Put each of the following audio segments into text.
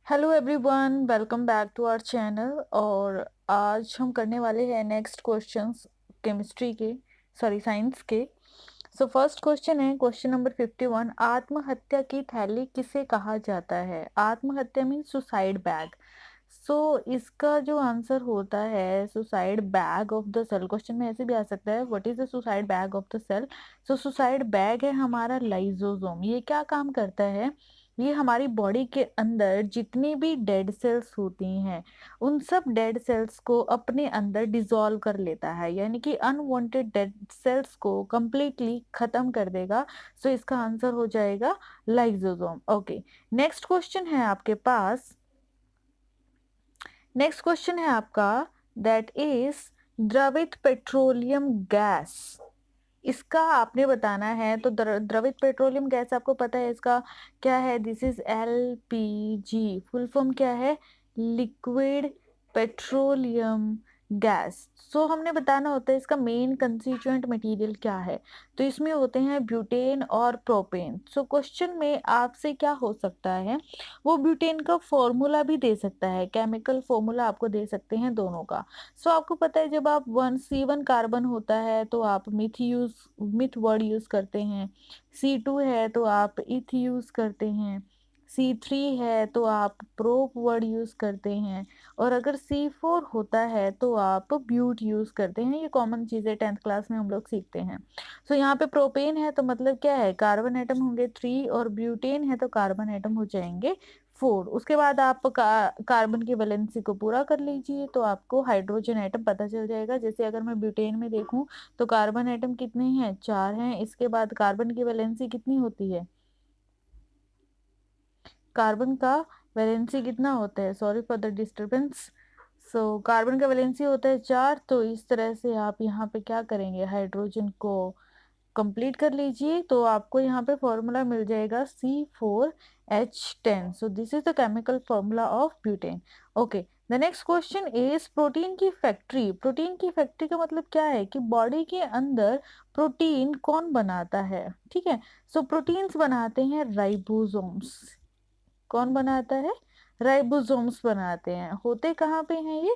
Hello everyone, welcome back to our channel. और आज हम करने वाले हैं नेक्स्ट क्वेश्चंस केमिस्ट्री के, सॉरी साइंस के। सो फर्स्ट क्वेश्चन है क्वेश्चन नंबर 51। आत्महत्या की थैली किसे कहा जाता है? आत्महत्या मीन सुसाइड बैग। सो इसका जो आंसर होता है suicide bag of the cell. Question में ऐसे भी आ सकता है what is the suicide bag of the cell. So suicide bag है हमारा लाइसोसोम। ये क्या काम करता है? ये हमारी बॉडी के अंदर जितनी भी डेड सेल्स होती हैं उन सब डेड सेल्स को अपने अंदर डिसॉल्व कर लेता है, यानी कि अनवांटेड डेड सेल्स को कंप्लीटली खत्म कर देगा। सो इसका आंसर हो जाएगा लाइसोसोम। ओके, नेक्स्ट क्वेश्चन है आपके पास। नेक्स्ट क्वेश्चन है आपका, दैट इज द्रवित पेट्रोलियम गैस। इसका आपने बताना है। तो द्रवित पेट्रोलियम गैस आपको पता है इसका क्या है? This is LPG. Full form क्या है? Liquid petroleum gas. सो हमने बताना होता है इसका मेन कंस्टिट्यूएंट मटेरियल क्या है। तो इसमें होते हैं ब्यूटेन और प्रोपेन। सो क्वेश्चन में आपसे क्या हो सकता है, वो ब्यूटेन का फॉर्मूला भी दे सकता है, केमिकल फॉर्मूला आपको दे सकते हैं दोनों का। सो आपको पता है जब आप C1 कार्बन होता है तो आप मिथ वर्ड यूज करते हैं। C2 है तो आप इथ यूज करते हैं। C3 है तो आप प्रोप वर्ड यूज करते हैं। और अगर C4 होता है तो आप ब्यूट यूज करते हैं। ये कॉमन चीज है, 10th क्लास में हम लोग सीखते हैं। सो यहाँ पे प्रोपेन है तो मतलब क्या है, कार्बन एटम होंगे 3 और ब्यूटेन है तो कार्बन एटम हो जाएंगे 4। उसके बाद आप कार्बन की वैलेंसी को पूरा कर लीजिए तो आपको हाइड्रोजन एटम पता चल जाएगा। जैसे अगर मैं ब्यूटेन में देखूं तो कार्बन एटम कितने हैं? 4 हैं। इसके बाद कार्बन की वैलेंसी कितनी होती है? कार्बन का वैलेंसी कितना होता है? Sorry for the disturbance. So carbon का वैलेंसी होता है 4। तो इस तरह से आप यहाँ पे क्या करेंगे, हाइड्रोजन को कंप्लीट कर लीजिए तो आपको यहाँ पे फॉर्मूला मिल जाएगा C4H10। So this is the chemical formula of butane. Okay, the next question is protein की फैक्ट्री। प्रोटीन की फैक्ट्री का मतलब क्या है कि बॉडी के अंदर प्रोटीन कौन बनाता है? ठीक है, सो प्रोटीन्स बनाते हैं राइबोसोम्स। कौन बनाता है? राइबोसोम्स बनाते हैं। होते कहाँ पे हैं ये?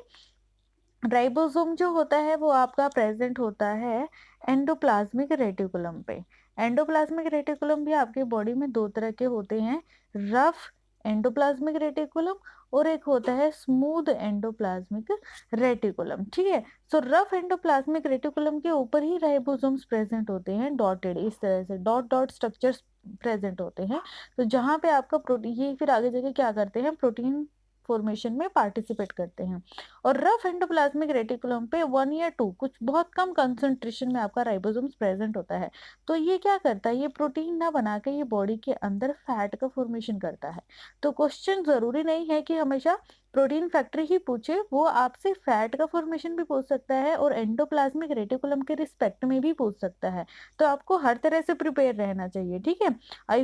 राइबोसोम जो होता है वो आपका प्रेजेंट होता है एंडोप्लाज्मिक रेटिकुलम पे। एंडोप्लाज्मिक रेटिकुलम भी आपके बॉडी में दो तरह के होते हैं, रफ एंडोप्लाज्मिक रेटिकुलम और एक होता है स्मूथ एंडोप्लाज्मिक रेटिकुलम। ठीक है, सो रफ एंडोप्लाज्मिक रेटिकुलम के ऊपर ही राइबोसोम्स प्रेजेंट होते हैं, डॉटेड इस तरह से डॉट डॉट स्ट्रक्चर्स प्रेजेंट होते हैं। तो जहां पे आपका प्रोटीन, ये फिर आगे जाके क्या करते हैं, प्रोटीन फॉर्मेशन में पार्टिसिपेट करते हैं। और रफ एंडोप्लाज्मिक रेटिकुलम पे 1 या 2 कुछ बहुत कम कंसंट्रेशन में आपका राइबोसोम्स प्रेजेंट होता है। तो ये क्या करता है, ये प्रोटीन ना बना के ये बॉडी के अंदर फैट का फॉर्मेशन करता है। तो क्वेश्चन जरूरी नहीं है कि हमेशा प्रोटीन फैक्ट्री ही पूछे, वो आपसे फैट का फॉर्मेशन भी पूछ सकता है और एंडोप्लाज्मिक रेटिकुलम के रिस्पेक्ट में भी पूछ सकता है। तो आपको हर तरह से प्रिपेयर रहना चाहिए। ठीक है, आई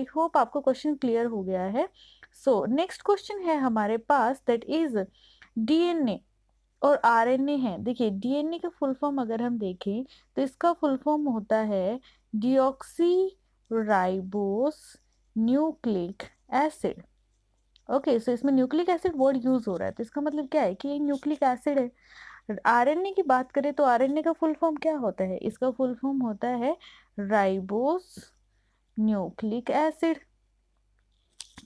होप आपको क्वेश्चन क्लियर हो गया है। सो नेक्स्ट क्वेश्चन है हमारे पास, दैट इज डीएनए और आरएनए है। देखिए डीएनए का फुल फॉर्म अगर हम देखें तो इसका फुल फॉर्म होता है deoxyribose nucleic acid. Okay, so इसमें न्यूक्लिक एसिड वर्ड यूज हो रहा है तो इसका मतलब क्या है कि ये न्यूक्लिक एसिड है। आरएनए की बात करें तो आरएनए का फुल फॉर्म क्या होता है? इसका फुल फॉर्म होता है राइबोस न्यूक्लिक एसिड।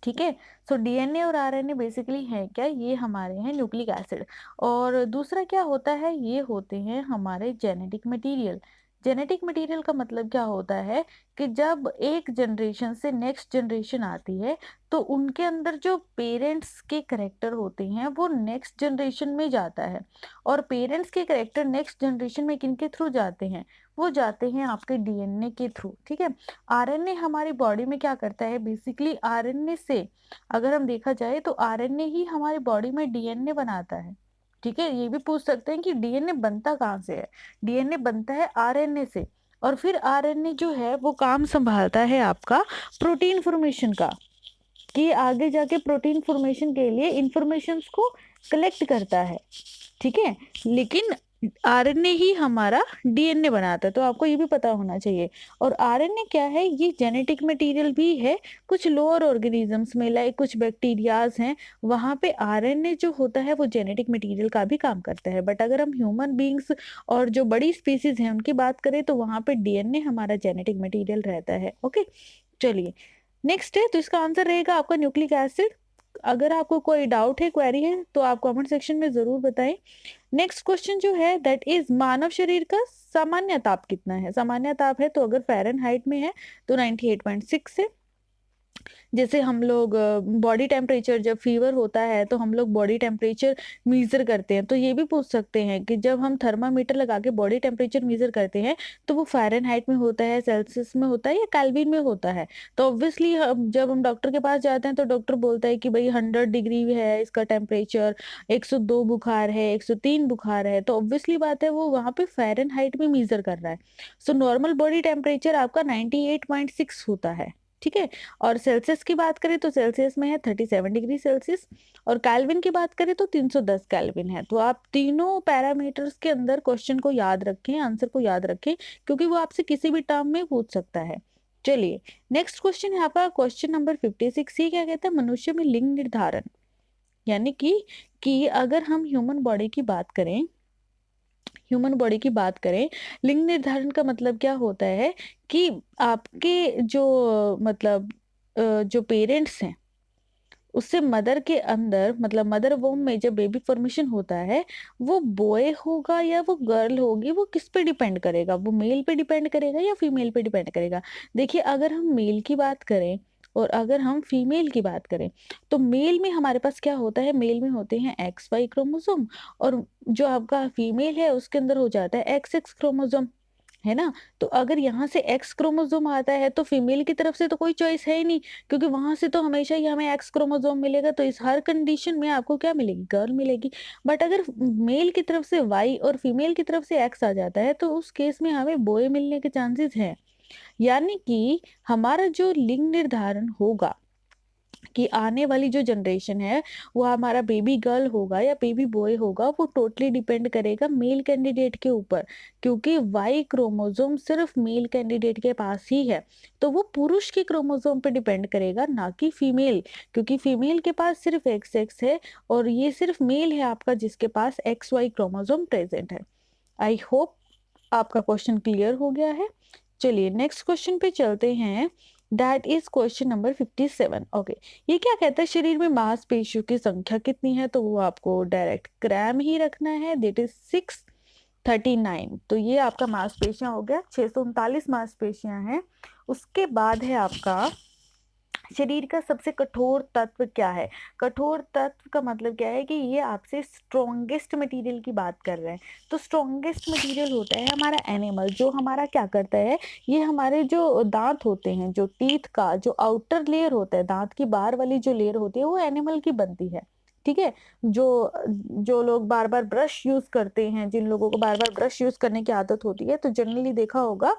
ठीक है, सो डीएनए और आरएनए बेसिकली है क्या, ये हमारे हैं न्यूक्लिक एसिड। और दूसरा क्या होता है, ये होते हैं हमारे जेनेटिक मटेरियल। जेनेटिक मटेरियल का मतलब क्या होता है कि जब एक जनरेशन से नेक्स्ट जनरेशन आती है तो उनके अंदर जो पेरेंट्स के करेक्टर होते हैं वो नेक्स्ट जनरेशन में जाता है। और पेरेंट्स के करेक्टर नेक्स्ट जनरेशन में किनके थ्रू जाते हैं? वो जाते हैं आपके डीएनए के थ्रू। ठीक है, आरएनए हमारी बॉडी में क्या करता है, बेसिकली आरएनए से अगर हम देखा जाए तो आरएनए ही हमारी बॉडी में डीएनए बनाता है। ठीक है, ये भी पूछ सकते हैं कि डीएनए बनता कहाँ से है? डीएनए बनता है आरएनए से। और फिर आरएनए जो है वो काम संभालता है आपका प्रोटीन फॉर्मेशन का, कि आगे जाके प्रोटीन फॉर्मेशन के लिए इंफॉर्मेशन को कलेक्ट करता है। ठीक है, लेकिन आरएनए ही हमारा डीएनए बनाता है, तो आपको ये भी पता होना चाहिए। और आरएनए क्या है, ये जेनेटिक मटेरियल भी है। कुछ लोअर ऑर्गेनिजम्स में लाइक कुछ बैक्टीरियाज हैं, वहाँ पे आरएनए जो होता है वो जेनेटिक मटेरियल का भी काम करता है। बट अगर हम ह्यूमन बींग्स और जो बड़ी स्पीसीज हैं उनकी बात करें तो वहाँ पे डीएनए हमारा जेनेटिक मटेरियल रहता है। ओके, चलिए नेक्स्ट है, तो इसका आंसर रहेगा आपका न्यूक्लिक एसिड। अगर आपको कोई डाउट है, क्वेरी है, तो आप कमेंट सेक्शन में जरूर बताएं। नेक्स्ट क्वेश्चन जो है दैट इज मानव शरीर का सामान्य ताप कितना है। सामान्य ताप है तो अगर फ़ारेनहाइट में है तो 98.6 है। जैसे हम लोग बॉडी टेम्परेचर, जब फीवर होता है तो हम लोग बॉडी टेम्परेचर मीजर करते हैं, तो ये भी पूछ सकते हैं कि जब हम थर्मामीटर लगा के बॉडी टेम्परेचर मीजर करते हैं तो वो फ़ारेनहाइट में होता है, सेल्सियस में होता है या केल्विन में होता है। तो ऑब्वियसली जब हम डॉक्टर के पास जाते हैं तो डॉक्टर बोलता है कि भाई 100 डिग्री है इसका टेम्परेचर, 102 बुखार है, 103 बुखार है, तो ऑब्वियसली बात है वो वहाँ पे फ़ारेनहाइट में मीजर कर रहा है। सो नॉर्मल बॉडी टेम्परेचर आपका 98.6 होता है, ठीक है। और सेल्सियस की बात करें तो सेल्सियस में है 37 डिग्री सेल्सियस, और कैल्विन की बात करें तो 310 कैल्विन है। तो आप तीनों पैरामीटर्स के अंदर क्वेश्चन को याद रखें, आंसर को याद रखें, क्योंकि वो आपसे किसी भी टर्म में पूछ सकता है। चलिए नेक्स्ट क्वेश्चन है आपका क्वेश्चन नंबर 56। ये क्या कहता है, मनुष्य में लिंग निर्धारण, यानी कि अगर हम ह्यूमन बॉडी की बात करें, लिंग निर्धारण का मतलब क्या होता है कि आपके जो मतलब जो पेरेंट्स हैं उससे मदर के अंदर, मतलब मदर वोम में जब बेबी फॉर्मेशन होता है, वो बॉय होगा या वो गर्ल होगी, वो किस पे डिपेंड करेगा, वो मेल पे डिपेंड करेगा या फीमेल पे डिपेंड करेगा। देखिए अगर हम मेल की बात करें और अगर हम फीमेल की बात करें, तो मेल में हमारे पास क्या होता है, मेल में होते हैं एक्स वाई क्रोमोसोम, और जो आपका फीमेल है उसके अंदर हो जाता है एक्स एक्स क्रोमोसोम, है ना। तो अगर यहाँ से एक्स क्रोमोसोम आता है तो फीमेल की तरफ से तो कोई चॉइस है ही नहीं, क्योंकि वहां से तो हमेशा ही हमें एक्स क्रोमोसोम मिलेगा, तो इस हर कंडीशन में आपको क्या मिलेगी, गर्ल मिलेगी। बट अगर मेल की तरफ से वाई और फीमेल की तरफ से एक्स आ जाता है तो उस केस में हमें बॉय मिलने के चांसेस हैं। यानी कि हमारा जो लिंग निर्धारण होगा कि आने वाली जो जनरेशन है वो हमारा बेबी गर्ल होगा या बेबी बॉय होगा, वो टोटली डिपेंड करेगा मेल कैंडिडेट के ऊपर, क्योंकि वाई क्रोमोसोम सिर्फ मेल कैंडिडेट के पास ही है, तो वो पुरुष के क्रोमोसोम पे डिपेंड करेगा, ना कि फीमेल, क्योंकि फीमेल के पास सिर्फ एक्स एक्स है और ये सिर्फ मेल है आपका जिसके पास एक्स वाई क्रोमोसोम प्रेजेंट है। आई होप आपका क्वेश्चन क्लियर हो गया है। चलिए नेक्स्ट क्वेश्चन पे चलते हैं, that is question number 57। Okay, ये क्या कहता है, शरीर में मांसपेशियों की संख्या कितनी है, तो वो आपको डायरेक्ट ग्राम ही रखना है, दैट इज 639। तो ये आपका मांसपेशियां हो गया, 639 मांसपेशियां हैं। उसके बाद है आपका शरीर का सबसे कठोर तत्व क्या है। कठोर तत्व का मतलब क्या है कि ये आपसे स्ट्रॉन्गेस्ट मटेरियल की बात कर रहे हैं। तो स्ट्रॉन्गेस्ट मटेरियल होता है हमारा एनिमल, जो हमारा क्या करता है, ये हमारे जो दांत होते हैं, जो टीथ का जो आउटर लेयर होता है, दांत की बाहर वाली जो लेयर होती है वो एनिमल की बनती है, ठीक है। जो जो लोग बार बार ब्रश यूज करते हैं, जिन लोगों को बार बार ब्रश यूज करने की आदत होती है, तो जनरली देखा होगा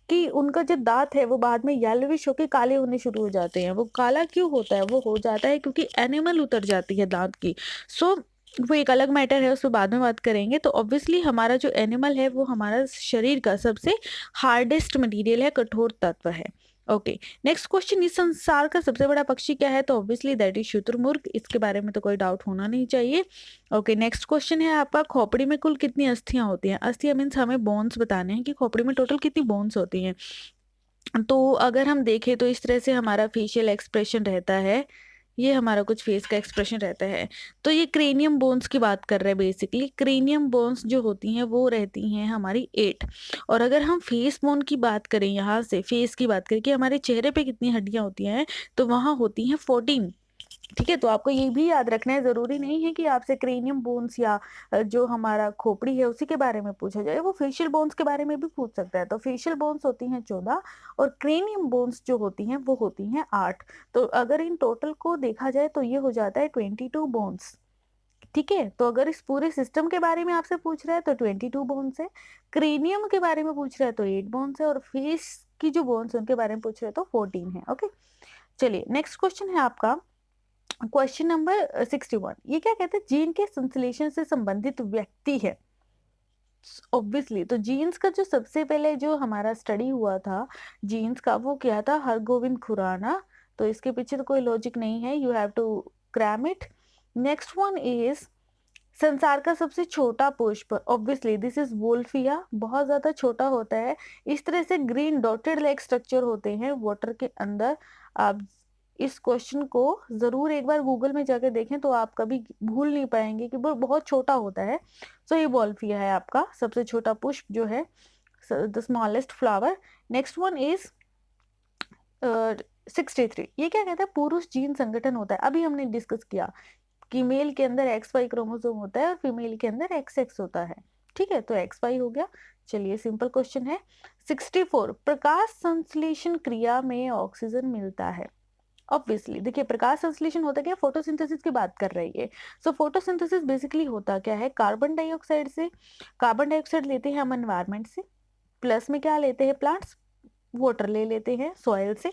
कि उनका जो दांत है वो बाद में येलोविश होके काले होने शुरू हो जाते हैं। वो काला क्यों होता है, वो हो जाता है क्योंकि एनिमल उतर जाती है दांत की। सो वो एक अलग मैटर है, उस पर बाद में बात करेंगे। तो ऑब्वियसली हमारा जो एनिमल है वो हमारा शरीर का सबसे हार्डेस्ट मटेरियल है, कठोर तत्व है। ओके, नेक्स्ट क्वेश्चन, इस संसार का सबसे बड़ा पक्षी क्या है, तो ऑब्वियसली दैट इज शुतुरमुर्ग, इसके बारे में तो कोई डाउट होना नहीं चाहिए। ओके, नेक्स्ट क्वेश्चन है आपका, खोपड़ी में कुल कितनी अस्थियां होती हैं। अस्थियां मीन्स हमें बोन्स बताने हैं कि खोपड़ी में टोटल कितनी बोन्स होती हैं। तो अगर हम देखें तो इस तरह से हमारा फेशियल एक्सप्रेशन रहता है, ये हमारा कुछ फेस का एक्सप्रेशन रहता है। तो ये क्रेनियम बोन्स की बात कर रहे हैं, बेसिकली क्रेनियम बोन्स जो होती हैं वो रहती हैं हमारी 8। और अगर हम फेस बोन की बात करें, यहाँ से फेस की बात करें कि हमारे चेहरे पे कितनी हड्डियां होती हैं, तो वहाँ होती हैं 14, ठीक है। तो आपको ये भी याद रखना है, जरूरी नहीं है कि आपसे क्रेनियम बोन्स या जो हमारा खोपड़ी है उसी के बारे में पूछा जाए, वो फेशियल बोन्स के बारे में भी पूछ सकता है। तो फेशियल बोन्स होती हैं 14 और क्रेनियम बोन्स जो होती हैं वो होती हैं 8। तो अगर इन टोटल को देखा जाए तो ये हो जाता है 22 बोन्स, ठीक है। तो अगर इस पूरे सिस्टम के बारे में आपसे पूछ रहा है तो 22 बोन्स है, क्रेनियम के बारे में पूछ रहा है तो 8 बोन्स है, और फेस की जो बोन्स उनके बारे में पूछ रहे हैं तो 14 है। ओके, चलिए नेक्स्ट क्वेश्चन है आपका क्वेश्चन नंबर 61। ये क्या कहते हैं, जीन के संश्लेषण से संबंधित व्यक्ति है। ऑब्वियसली तो जीन्स का जो सबसे पहले जो हमारा स्टडी हुआ था जीन्स का, वो किया था हरगोविंद खुराना। तो इसके पीछे तो कोई लॉजिक नहीं है, you have to cram it. Next one is संसार का सबसे छोटा पुष्प, ऑब्वियसली दिस इज वोल्फिया, बहुत ज्यादा छोटा होता है। इस तरह से ग्रीन डॉटेड लाइक स्ट्रक्चर होते हैं वाटर के अंदर। आप इस क्वेश्चन को जरूर एक बार गूगल में जाकर देखें तो आप कभी भूल नहीं पाएंगे कि वो बहुत छोटा होता है। सो ये वोल्फिया है आपका सबसे छोटा पुष्प जो है, the smallest flower. Next one is 63, ये क्या कहता है, पुरुष जीन संगठन होता है। अभी हमने डिस्कस किया कि मेल के अंदर एक्स वाई क्रोमोसोम होता है और फीमेल के अंदर एक्स एक्स होता है। ठीक है, तो एक्स वाई हो गया। चलिए सिंपल क्वेश्चन है। 64, प्रकाश संश्लेषण क्रिया में ऑक्सीजन मिलता है। ऑब्वियसली देखिए प्रकाश संश्लेषण होता क्या, फोटोसिंथेसिस की बात कर रही है। सो फोटोसिंथेसिस बेसिकली होता क्या है, कार्बन डाइऑक्साइड से, कार्बन डाइऑक्साइड लेते हैं हम एनवायरमेंट से, प्लस में क्या लेते हैं प्लांट्स, वाटर ले लेते हैं सॉइल से,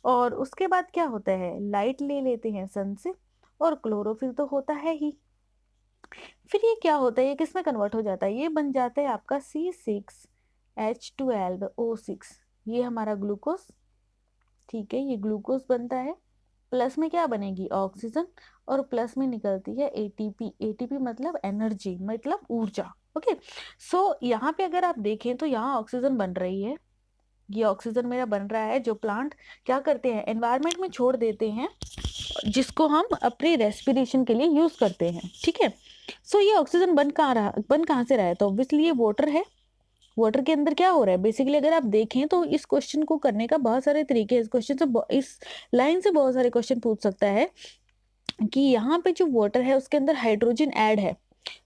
और उसके बाद क्या होता है, लाइट ले लेते हैं सन से, और क्लोरोफिल तो होता है ही। फिर ये क्या होता है, ये किस में कन्वर्ट हो जाता है, ये बन जाता है आपका C6H12O6, ये हमारा ग्लूकोज। ठीक है, ये ग्लूकोज बनता है। प्लस में क्या बनेगी, ऑक्सीजन, और प्लस में निकलती है एटीपी। एटीपी मतलब एनर्जी, मतलब ऊर्जा। ओके, सो यहाँ पे अगर आप देखें तो यहाँ ऑक्सीजन बन रही है, ये ऑक्सीजन मेरा बन रहा है जो प्लांट क्या करते हैं, एनवायरमेंट में छोड़ देते हैं, जिसको हम अपने रेस्पिरेशन के लिए यूज करते हैं। ठीक है, सो ये ऑक्सीजन बन कहाँ से रहा है, तो ऑब्वियसली ये वाटर है। वाटर के अंदर क्या हो रहा है, बेसिकली अगर आप देखें तो इस क्वेश्चन को करने का बहुत सारे तरीके हैं। इस क्वेश्चन से, इस लाइन से बहुत सारे क्वेश्चन पूछ सकता है कि यहाँ पे जो वाटर है उसके अंदर हाइड्रोजन ऐड है।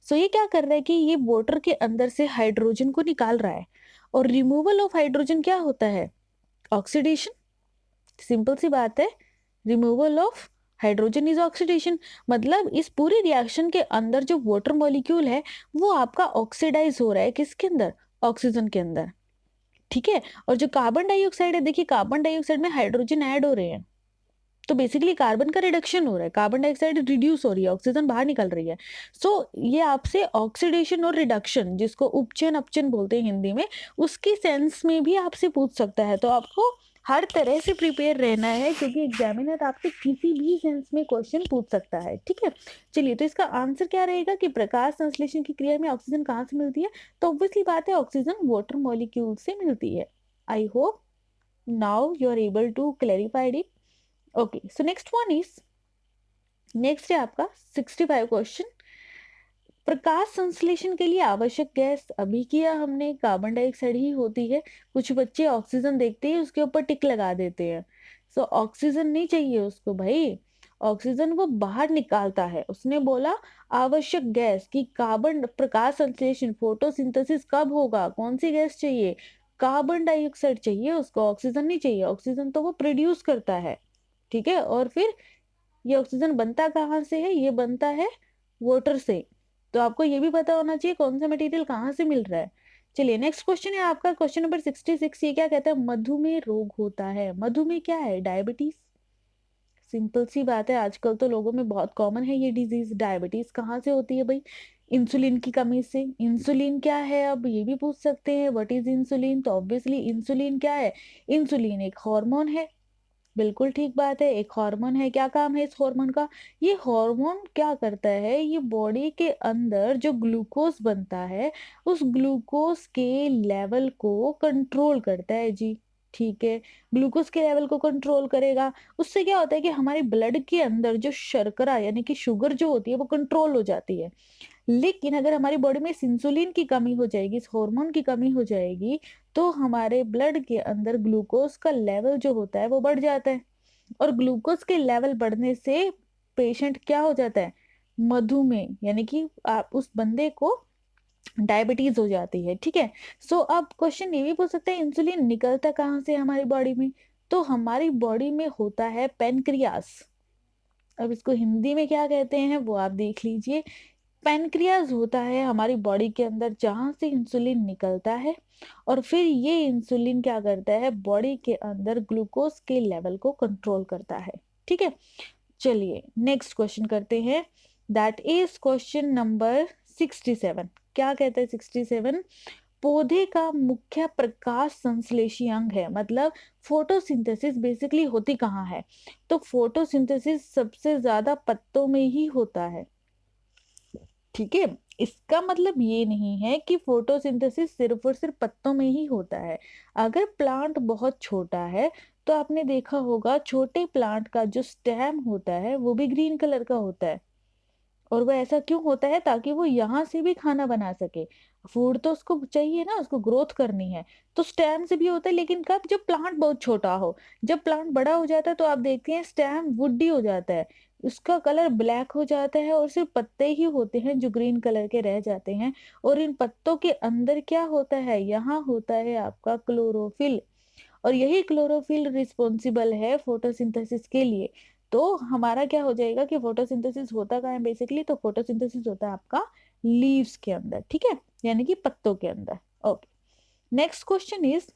सो ये क्या कर रहा है कि ये वाटर के अंदर से हाइड्रोजन को निकाल रहा है, और रिमूवल ऑफ हाइड्रोजन क्या होता है, ऑक्सीडेशन। सिंपल सी बात है, removal of hydrogen is oxidation. मतलब इस पूरे रिएक्शन के अंदर जो वाटर मॉलिक्यूल है वो आपका ऑक्सीडाइज हो रहा है, किसके अंदर, ऑक्सीजन के अंदर। ठीक है, और जो कार्बन डाइऑक्साइड है, देखिए कार्बन डाइऑक्साइड में हाइड्रोजन ऐड हो रहे हैं, तो बेसिकली कार्बन का रिडक्शन हो रहा है, कार्बन डाइऑक्साइड रिड्यूस हो रही है, ऑक्सीजन बाहर निकल रही है। सो ये आपसे ऑक्सीडेशन और रिडक्शन, जिसको उपचयन अपचयन बोलते हैं हिंदी में, उसकी सेंस में भी आपसे पूछ सकता है। तो आपको हर तरह से प्रिपेयर रहना है, क्योंकि एग्जामिनर आपसे किसी भी सेंस में क्वेश्चन पूछ सकता है। ठीक है, चलिए तो इसका आंसर क्या रहेगा कि प्रकाश संश्लेषण की क्रिया में ऑक्सीजन कहाँ से मिलती है, तो ऑब्वियसली बात है ऑक्सीजन वाटर मॉलिक्यूल से मिलती है। I hope now you are able to clarified it. Okay, so next है आपका 65 क्वेश्चन। प्रकाश संश्लेषण के लिए आवश्यक गैस, अभी किया हमने, कार्बन डाइऑक्साइड ही होती है। कुछ बच्चे ऑक्सीजन देखते ही उसके ऊपर टिक लगा देते हैं। सो ऑक्सीजन नहीं चाहिए उसको भाई, ऑक्सीजन वो बाहर निकालता है। उसने बोला आवश्यक गैस कि कार्बन, प्रकाश संश्लेषण फोटोसिंथेसिस कब होगा, कौन सी गैस चाहिए, कार्बन डाइऑक्साइड चाहिए उसको, ऑक्सीजन नहीं चाहिए। ऑक्सीजन तो वो प्रोड्यूस करता है। ठीक है, और फिर ये ऑक्सीजन बनता कहाँ से है, ये बनता है वाटर से। तो आपको ये भी पता होना चाहिए कौन सा मटेरियल कहाँ से मिल रहा है। चलिए नेक्स्ट क्वेश्चन है आपका, क्वेश्चन नंबर 66। ये क्या कहता है, मधुमेह रोग होता है। मधुमेह क्या है, डायबिटीज। सिंपल सी बात है, आजकल तो लोगों में बहुत कॉमन है ये डिजीज। डायबिटीज कहाँ से होती है भाई, इंसुलिन की कमी से। इंसुलिन क्या है, अब ये भी पूछ सकते हैं, व्हाट इज इंसुलिन, तो ऑब्वियसली इंसुलिन क्या है, इंसुलिन एक हार्मोन है। बिल्कुल ठीक बात है, एक हार्मोन है। क्या काम है इस हार्मोन का, ये हार्मोन क्या करता है, ये बॉडी के अंदर जो ग्लूकोज बनता है उस ग्लूकोज के लेवल को कंट्रोल करता है जी। ठीक है, ग्लूकोज के लेवल को कंट्रोल करेगा, उससे क्या होता है कि हमारे ब्लड के अंदर जो शर्करा यानी कि शुगर जो होती है वो कंट्रोल हो जाती है। लेकिन अगर हमारी बॉडी में इस इंसुलिन की कमी हो जाएगी, इस हार्मोन की कमी हो जाएगी, तो हमारे ब्लड के अंदर ग्लूकोज का लेवल जो होता है वो बढ़ जाता है, और ग्लूकोज के लेवल बढ़ने से पेशेंट क्या हो जाता है, मधुमेह, यानी कि आप उस बंदे को डायबिटीज हो जाती है। ठीक है, सो अब क्वेश्चन ये भी पूछ सकते हैं इंसुलिन निकलता कहाँ से हमारी बॉडी में, तो हमारी बॉडी में होता है पेनक्रियास। अब इसको हिंदी में क्या कहते हैं वो आप देख लीजिए। पैनक्रियाज होता है हमारी बॉडी के अंदर, जहां से इंसुलिन निकलता है, और फिर ये इंसुलिन क्या करता है, बॉडी के अंदर ग्लूकोज के लेवल को कंट्रोल करता है। ठीक है, चलिए नेक्स्ट क्वेश्चन करते हैं, दैट इज क्वेश्चन नंबर 67। क्या कहता है 67? पौधे का मुख्य प्रकाश संश्लेषी अंग है, मतलब फोटोसिंथेसिस बेसिकली होती कहाँ है? तो फोटोसिंथेसिस सबसे ज्यादा पत्तों में ही होता है। ठीक है, इसका मतलब ये नहीं है कि फोटोसिंथेसिस सिर्फ और सिर्फ पत्तों में ही होता है। अगर प्लांट बहुत छोटा है तो आपने देखा होगा छोटे प्लांट का जो स्टेम होता है वो भी ग्रीन कलर का होता है। और वो ऐसा क्यों होता है? ताकि वो यहाँ से भी खाना बना सके। फूड तो उसको चाहिए ना, उसको ग्रोथ करनी है। तो स्टेम से भी होता है, लेकिन कब? जब प्लांट बहुत छोटा हो। जब प्लांट बड़ा हो जाता है तो आप देखते हैं स्टेम वुडी हो जाता है, उसका कलर ब्लैक हो जाता है और सिर्फ पत्ते ही होते हैं जो ग्रीन कलर के रह जाते हैं। और इन पत्तों के अंदर क्या होता है? यहाँ होता है आपका क्लोरोफिल। और यही क्लोरोफिल रिस्पॉन्सिबल है फोटोसिंथेसिस के लिए। तो हमारा क्या हो जाएगा कि फोटोसिंथेसिस होता कहाँ है बेसिकली? तो फोटोसिंथेसिस होता है आपका लीव्स के अंदर, ठीक है, यानी कि पत्तों के अंदर। Okay, next question is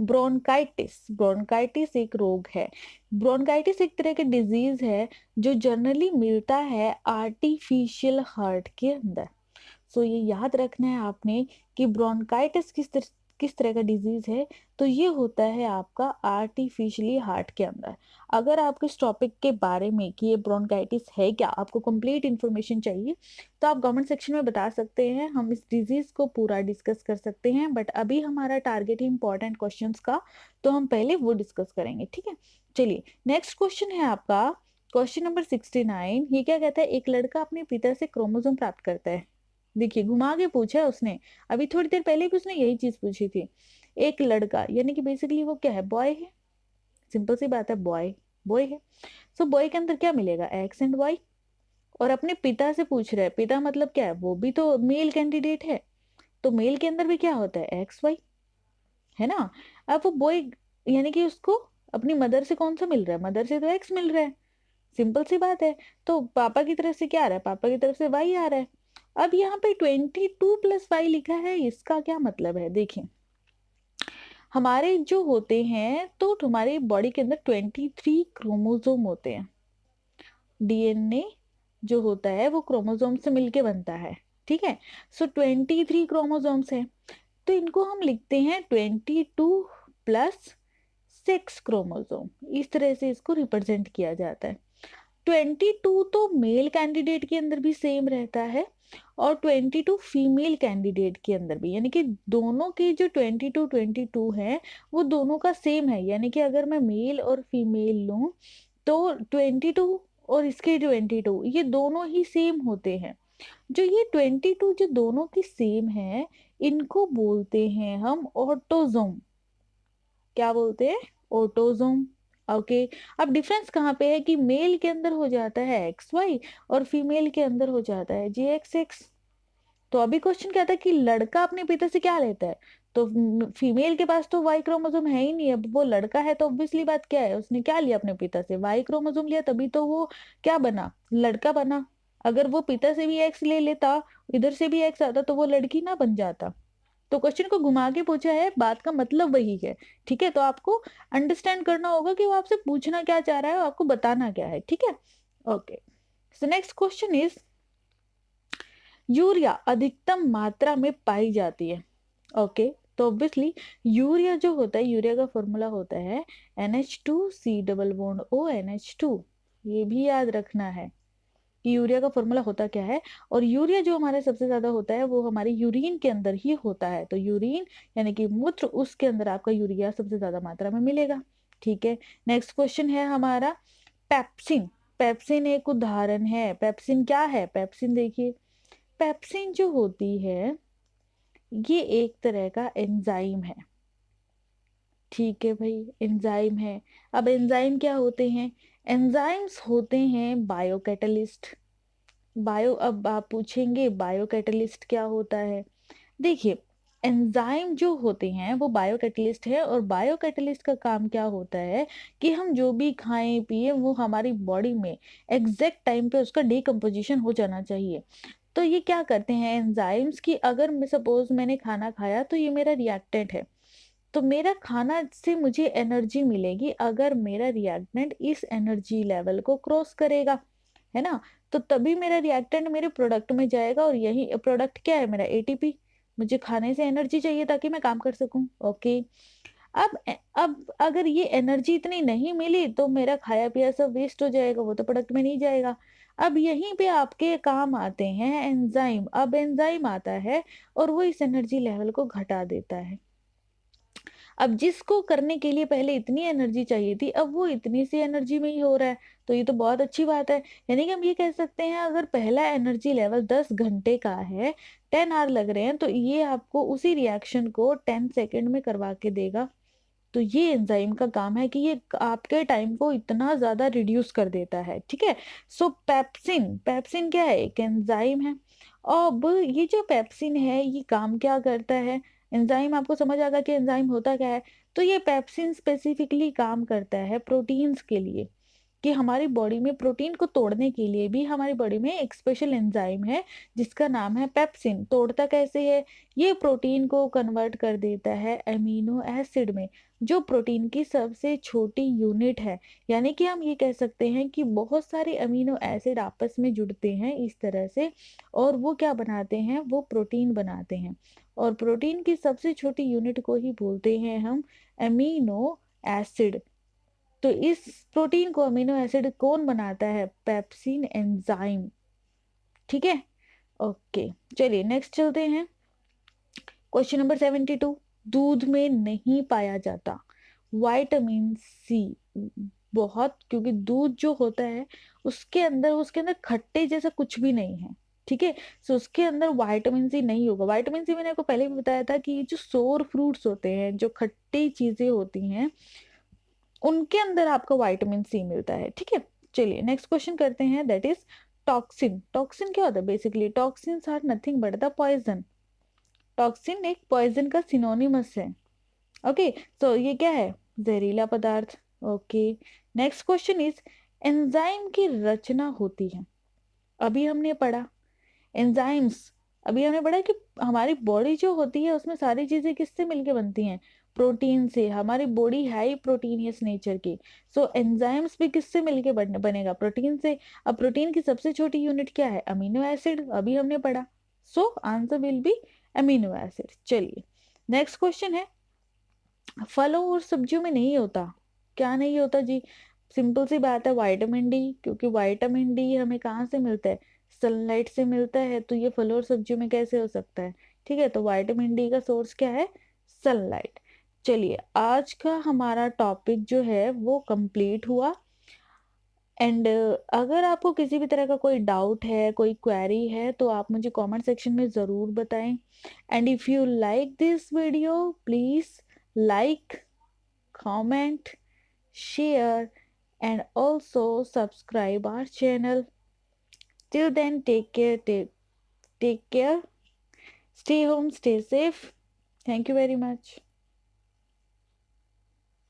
bronchitis. Bronchitis एक रोग है। ब्रोंकाइटिस एक तरह का डिजीज है जो जनरली मिलता है आर्टिफिशियल हार्ट के अंदर। सो ये याद रखना है आपने कि ब्रोंकाइटिस किस तरह का डिजीज है। तो ये होता है आपका आर्टिफिशियली हार्ट के अंदर। अगर आपको इस टॉपिक के बारे में कि ये ब्रोंकाइटिस है क्या, आपको कंप्लीट इन्फॉर्मेशन चाहिए तो आप कमेंट सेक्शन में बता सकते हैं, हम इस डिजीज को पूरा डिस्कस कर सकते हैं। बट अभी हमारा टारगेट है इंपॉर्टेंट क्वेश्चंस का, तो हम पहले वो डिस्कस करेंगे, ठीक है। चलिए, नेक्स्ट क्वेश्चन है आपका क्वेश्चन नंबर 69। ये क्या कहता है? एक लड़का अपने पिता से क्रोमोसोम प्राप्त करता है। देखिए, घुमा के पूछा है उसने। अभी थोड़ी देर पहले भी उसने यही चीज पूछी थी। एक लड़का, यानी कि बेसिकली वो क्या है? बॉय है। सिंपल सी बात है, बॉय बॉय है। सो बॉय के अंदर क्या मिलेगा? X and Y. और अपने पिता से पूछ रहा है, पिता मतलब क्या है? वो भी तो मेल कैंडिडेट है। तो मेल के अंदर भी क्या होता है? एक्स वाई, है ना। अब वो बॉय, यानी कि उसको अपनी मदर से कौन सा मिल रहा है? मदर से तो एक्स मिल रहा है। सिंपल सी बात है। तो पापा की तरफ से क्या आ रहा है? पापा की तरफ से वाई आ रहा है। अब यहाँ पे 22 + 5 लिखा है, इसका क्या मतलब है? देखिए, हमारे जो होते हैं, तो हमारे बॉडी के अंदर 23 क्रोमोसोम होते हैं। डीएनए जो होता है वो क्रोमोसोम से मिलके बनता है, ठीक है। सो 23 क्रोमोसोम्स है। तो इनको हम लिखते हैं 22 + 6 क्रोमोसोम। इस तरह से इसको रिप्रेजेंट किया जाता है। 22 तो मेल कैंडिडेट के अंदर भी सेम रहता है और 22 फीमेल कैंडिडेट के अंदर भी, यानी कि दोनों की जो 22 है वो दोनों का सेम है। यानी कि अगर मैं मेल और फीमेल लूं तो 22 और इसके 22 ये दोनों ही सेम होते हैं। जो ये 22 जो दोनों की सेम है, इनको बोलते हैं हम ऑटोजोम। क्या बोलते हैं? ऑटोजोम। ओके। अब डिफरेंस कहाँ पे है कि मेल के अंदर हो जाता है एक्स वाई और फीमेल के अंदर हो जाता है जे एक्स एक्स। तो अभी क्वेश्चन क्या था कि लड़का अपने पिता से क्या लेता है? तो फीमेल के पास तो वाई क्रोमोसोम है ही नहीं। अब वो लड़का है तो ऑब्वियसली बात क्या है, उसने क्या लिया अपने पिता से? वाई क्रोमोसोम लिया, तभी तो वो क्या बना? लड़का बना। अगर वो पिता से भी एक्स ले लेता, इधर से भी एक्स आता, तो वो लड़की ना बन जाता। तो क्वेश्चन को घुमा के पूछा है, बात का मतलब वही है। ठीक है, तो आपको अंडरस्टैंड करना होगा कि वो आपसे पूछना क्या चाह रहा है और आपको बताना क्या है, ठीक है। Okay, so next question is urea अधिकतम मात्रा में पाई जाती है। ओके, तो ऑब्वियसली यूरिया जो होता है, यूरिया का फॉर्मूला होता है NH2C+O NH2। ये भी याद रखना है कि यूरिया का फॉर्मूला होता क्या है। और यूरिया जो हमारे सबसे ज्यादा होता है वो हमारे यूरिन के अंदर ही होता है। तो यूरिन यानी कि मूत्र, उसके अंदर आपका यूरिया सबसे ज्यादा मात्रा में मिलेगा। ठीक है, नेक्स्ट क्वेश्चन है हमारा पेप्सिन। पेप्सिन एक उदाहरण है। पेप्सिन क्या है? पेप्सिन देखिए, पेप्सिन जो होती है ये एक तरह का एंजाइम है। ठीक है भाई, एंजाइम है। अब एंजाइम क्या होते हैं? एंजाइम्स होते हैं बायो कैटलिस्ट। बायो, अब आप पूछेंगे बायो कैटलिस्ट क्या होता है? देखिए, एंजाइम जो होते हैं वो बायो कैटलिस्ट है। और बायो कैटलिस्ट का काम क्या होता है कि हम जो भी खाएं पिए वो हमारी बॉडी में एग्जैक्ट टाइम पे उसका डिकम्पोजिशन हो जाना चाहिए। तो ये क्या करते हैं एंजाइम्स की, अगर मैं सपोज मैंने खाना खाया तो ये मेरा रिएक्टेंट है। तो मेरा खाना से मुझे एनर्जी मिलेगी अगर मेरा रिएक्टेंट इस एनर्जी लेवल को क्रॉस करेगा। है ना? तो तभी मेरा रिएक्टेंट मेरे प्रोडक्ट में जाएगा और यही प्रोडक्ट क्या है मेरा एटीपी। मुझे खाने से एनर्जी चाहिए ताकि मैं काम कर सकूँ। ओके। अब अगर ये एनर्जी इतनी नहीं मिली तो मेरा खाया-पिया सब वेस्ट हो जाएगा, वो तो प्रोडक्ट में नहीं जाएगा। अब यहीं पे आपके काम आते हैं एंजाइम। अब एंजाइम आता है और वो इस एनर्जी लेवल को घटा देता है। अब जिसको करने के लिए पहले इतनी एनर्जी चाहिए थी, अब वो इतनी सी एनर्जी में ही हो रहा है, तो ये तो बहुत अच्छी बात है। यानी कि हम ये कह सकते हैं अगर पहला एनर्जी लेवल 10 घंटे का है, 10 आवर लग रहे हैं, तो ये आपको उसी रिएक्शन को 10 सेकंड में करवा के देगा। तो ये एंजाइम का काम है कि ये आपके टाइम को इतना ज़्यादा रिड्यूस कर देता है, ठीक है? सो पेप्सिन, पेप्सिन क्या है? एक एंजाइम है। अब ये जो पेप्सिन है, ये काम क्या करता है? एंजाइम आपको समझ आ गया कि एंजाइम होता क्या है? तो ये पेप्सिन स्पेसिफिकली काम करता है प्रोटीन्स के लिए। कि हमारी बॉडी में प्रोटीन को तोड़ने के लिए भी हमारी बॉडी में एक स्पेशल एंजाइम है जिसका नाम है पेप्सिन। तोड़ता कैसे है? ये प्रोटीन को कन्वर्ट कर देता है अमीनो एसिड में, जो प्रोटीन की सबसे छोटी यूनिट है। यानी कि हम ये कह सकते हैं कि बहुत सारे अमीनो एसिड आपस में जुड़ते हैं इस तरह से और वो क्या बनाते हैं? वो प्रोटीन बनाते हैं। और प्रोटीन की सबसे छोटी यूनिट को ही बोलते हैं हम अमीनो एसिड। तो इस प्रोटीन को अमीनो एसिड कौन बनाता है? Pepsin enzyme. ठीक है? ओके, चलिए नेक्स्ट चलते हैं। Question number 72। दूध में नहीं पाया जाता विटामिन सी। बहुत, क्योंकि दूध जो होता है उसके अंदर खट्टे जैसा कुछ भी नहीं है। ठीक है? सो उसके अंदर विटामिन सी नहीं होगा। विटामिन सी मैंने आपको पहले भी बताया था कि ये जो सोर फ्रूट्स होते हैं, जो खट्टी चीजें होती हैं, उनके अंदर आपको विटामिन सी मिलता है। ठीक है? चलिए नेक्स्ट क्वेश्चन करते हैं, दैट इज टॉक्सिन। टॉक्सिन क्या होता है? Basically toxins are nothing but the poison. Toxin एक पॉइजन का सिनोनिमस है। ओके, सो ये क्या है? जहरीला पदार्थ। Okay, next question is enzyme की रचना होती है। अभी हमने पढ़ा एंजाइम्स, अभी हमने पढ़ा कि हमारी बॉडी जो होती है उसमें सारी चीजें किससे मिलके बनती हैं? प्रोटीन से। हमारी बॉडी है ही प्रोटीनियस नेचर की। सो एंजाइम्स भी किससे मिलके बनेगा? प्रोटीन से। अब प्रोटीन की सबसे छोटी यूनिट क्या है? Amino acid. अभी हमने पढ़ा। So answer will be amino acid. चलिए नेक्स्ट क्वेश्चन है, फलों और सब्जियों में नहीं होता। क्या नहीं होता जी? सिंपल सी बात है, विटामिन डी। क्योंकि विटामिन डी हमें कहाँ से मिलता है? सनलाइट से मिलता है। तो ये फलों और सब्जियों में कैसे हो सकता है? ठीक है, तो विटामिन डी का सोर्स क्या है? सनलाइट। चलिए आज का हमारा टॉपिक जो है वो कंप्लीट हुआ। एंड अगर आपको किसी भी तरह का कोई डाउट है, कोई क्वेरी है, तो आप मुझे कमेंट सेक्शन में ज़रूर बताएं। And if you like this video, please like, comment, share, and also subscribe our channel. Till then, take care. Stay home, stay safe. Thank you very much.